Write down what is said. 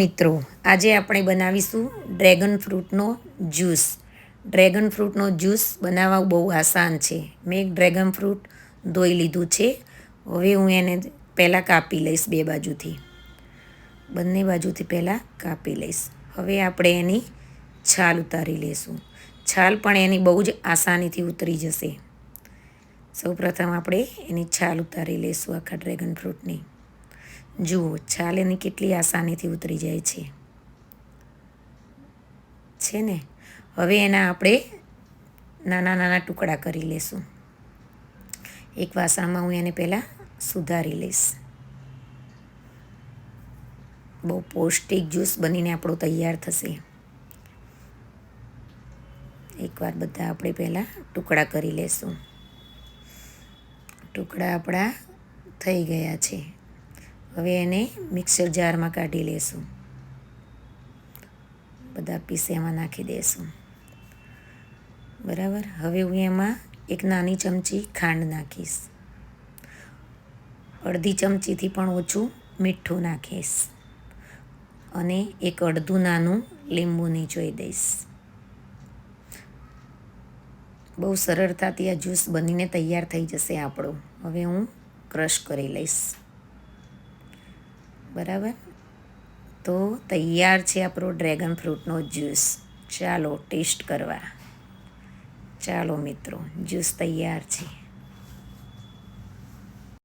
મિત્રો, આજે આપણે બનાવીશું ડ્રેગન ફ્રૂટનો જ્યુસ. ડ્રેગન ફ્રૂટનો જ્યુસ બનાવવા બહુ આસાન છે. મેં ડ્રેગન ફ્રૂટ ધોઈ લીધું છે. હવે હું એને પહેલાં કાપી લઈશ બંને બાજુથી પહેલાં કાપી લઈશ. હવે આપણે એની છાલ ઉતારી લઈશું. છાલ પણ એની બહુ જ આસાનીથી ઉતરી જશે. સૌપ્રથમ આપણે એની છાલ ઉતારી લઈશું આખા ડ્રેગન ફ્રૂટની. જુઓ, છાલ એની કેટલી આસાનીથી ઉતરી જાય છે ને. હવે એના આપણે નાના નાના ટુકડા કરી લઈશું. એક વાસણમાં હું એને પહેલાં સુધારી લઈશ. બહુ પૌષ્ટિક જ્યુસ બનીને આપણો તૈયાર થશે. એકવાર બધા આપણે પહેલાં ટુકડા કરી લઈશું. ટુકડા આપણા થઈ ગયા છે. હવે એને મિક્સર જારમાં કાઢી લઈશું. બધા પીસ એમાં નાખી દઈશું. બરાબર. હવે હું એમાં એક નાની ચમચી ખાંડ નાખીશ. અડધી ચમચીથી પણ ઓછું મીઠું નાખીશ. અને એક અડધું નાનું લીંબુ નીચોઈ દઈશ. બહુ સરળતાથી આ જ્યુસ બનીને તૈયાર થઈ જશે આપણો. હવે હું ક્રશ કરી લઈશ. બરાબર. તો તૈયાર છે આપણો ડ્રેગન ફ્રૂટનો જ્યુસ. ચાલો ટેસ્ટ કરવા. ચાલો મિત્રો, જ્યુસ તૈયાર છે.